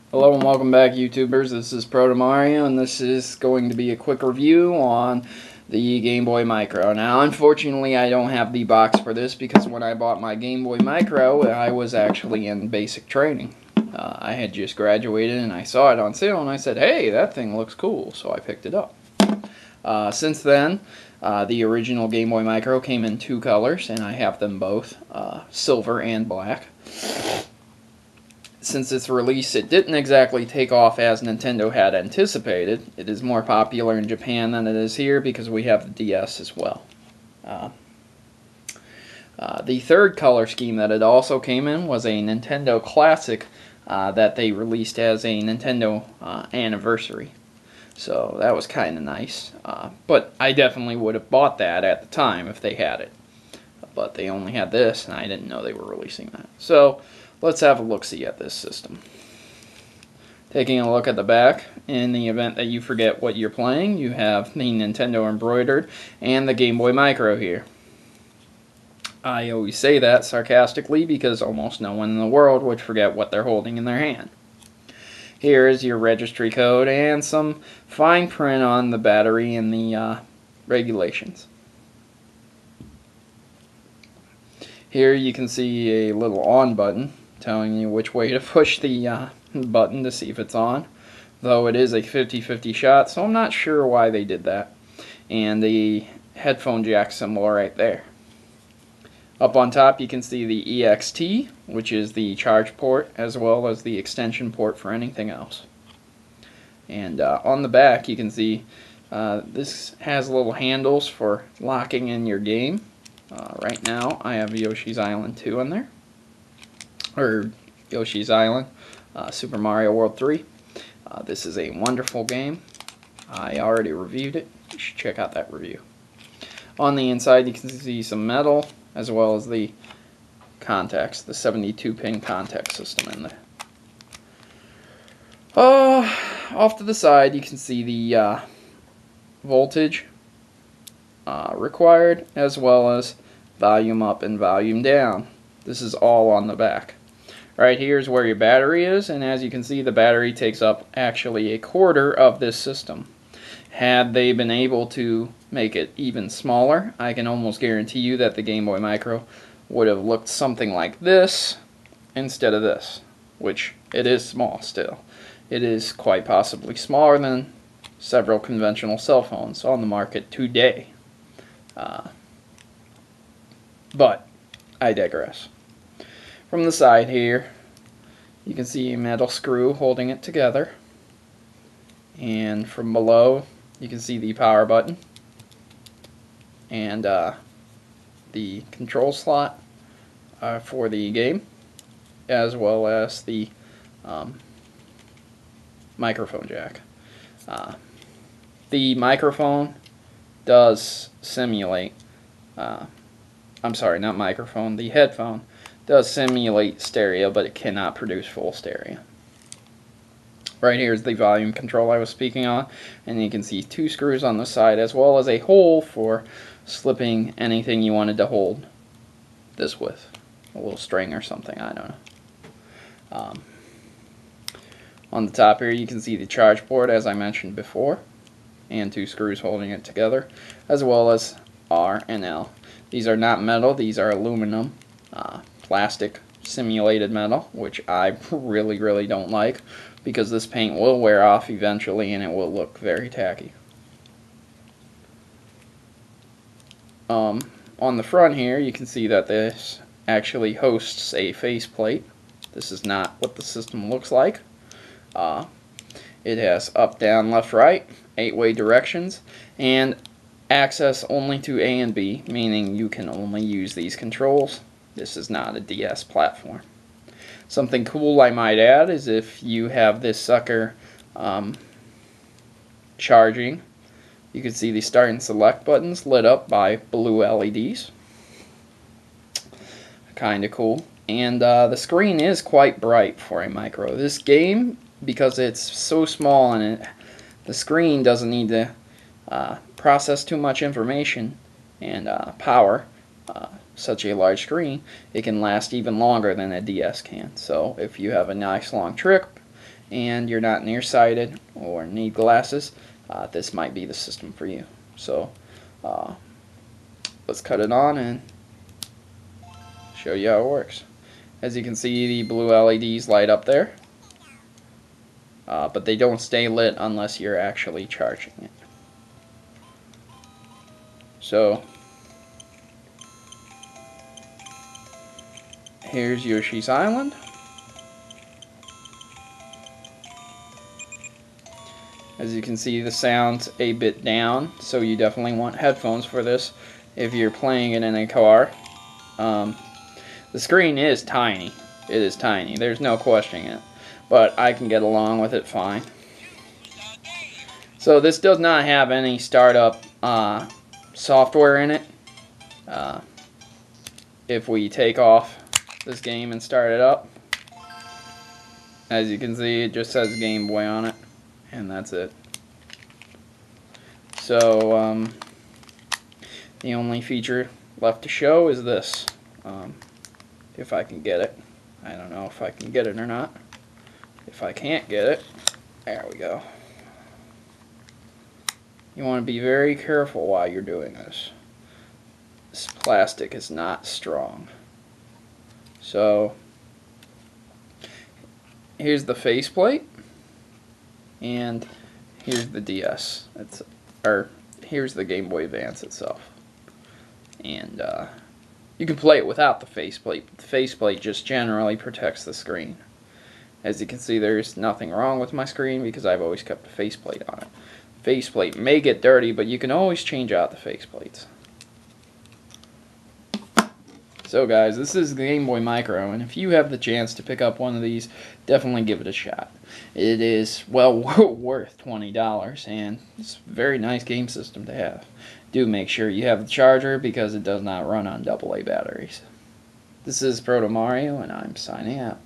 Hello and welcome back, YouTubers. This is Protomario, and this is going to be a quick review on the Game Boy Micro. Now, unfortunately, I don't have the box for this because when I bought my Game Boy Micro, I was actually in basic training. I had just graduated and I saw it on sale and I said, hey, that thing looks cool, so I picked it up. Since then, the original Game Boy Micro came in two colors, and I have them both, silver and black. Since its release, it didn't exactly take off as Nintendo had anticipated. It is more popular in Japan than it is here because we have the DS as well. The third color scheme that it also came in was a Nintendo Classic that they released as a Nintendo anniversary. So that was kind of nice. But I definitely would have bought that at the time if they had it. But they only had this, and I didn't know they were releasing that. So let's have a look-see at this system. Taking a look at the back, in the event that you forget what you're playing, you have the Nintendo embroidered and the Game Boy Micro here. I always say that sarcastically because almost no one in the world would forget what they're holding in their hand. Here is your registry code and some fine print on the battery and the regulations. Here you can see a little on button telling you which way to push the button to see if it's on, though it is a 50-50 shot, so I'm not sure why they did that. And the headphone jack symbol right there. Up on top you can see the EXT, which is the charge port, as well as the extension port for anything else. And on the back you can see this has little handles for locking in your game. Right now I have Yoshi's Island 2 in there, or Yoshi's Island, Super Mario World 3. This is a wonderful game. I already reviewed it. You should check out that review. On the inside you can see some metal as well as the contacts, the 72-pin contact system in there. Off to the side you can see the voltage required, as well as volume up and volume down. This is all on the back. Right here is where your battery is, and as you can see, the battery takes up actually a quarter of this system. Had they been able to make it even smaller, I can almost guarantee you that the Game Boy Micro would have looked something like this instead of this, which it is small still. It is quite possibly smaller than several conventional cell phones on the market today. But I digress. From the side here, you can see a metal screw holding it together. And from below, you can see the power button and the control slot for the game, as well as the microphone jack. The microphone does simulate, I'm sorry, not microphone, the headphone does simulate stereo, but it cannot produce full stereo. Right here is the volume control I was speaking on, and you can see two screws on the side, as well as a hole for slipping anything you wanted to hold this with. A little string or something, I don't know. On the top here you can see the charge port, as I mentioned before, and two screws holding it together, as well as R and L. These are not metal, these are aluminum, plastic simulated metal, which I really don't like, because this paint will wear off eventually and it will look very tacky. On the front here you can see that this actually hosts a faceplate. This is not what the system looks like. It has up, down, left, right, 8-way directions, and access only to A and B, meaning you can only use these controls. This is not a DS platform. Something cool I might add is if you have this sucker charging, you can see the start and select buttons lit up by blue LEDs. Kinda cool. And the screen is quite bright for a micro. This game because it's so small and the screen doesn't need to process too much information and power. Such a large screen, it can last even longer than a DS can. So if you have a nice long trip and you're not nearsighted or need glasses, this might be the system for you. So let's cut it on and show you how it works. As you can see, the blue LEDs light up there, but they don't stay lit unless you're actually charging it. So here's Yoshi's Island. As you can see, the sound's a bit down, so you definitely want headphones for this if you're playing it in a car. The screen is tiny. It is tiny. There's no questioning it. But I can get along with it fine. So this does not have any startup software in it. If we take off this game and start it up, as you can see, it just says Game Boy on it, and that's it. So the only feature left to show is this. If I can get it. I don't know if I can get it or not. If I can't get it, there we go. You want to be very careful while you're doing this. This plastic is not strong. So here's the faceplate, and here's the DS. Here's the Game Boy Advance itself. And you can play it without the faceplate, but the faceplate just generally protects the screen. As you can see, there's nothing wrong with my screen because I've always kept the faceplate on it. Faceplate may get dirty, but you can always change out the faceplates. So guys, this is the Game Boy Micro, and if you have the chance to pick up one of these, definitely give it a shot. It is well worth $20, and it's a very nice game system to have. Do make sure you have the charger because it does not run on AA batteries. This is Protomario, and I'm signing out.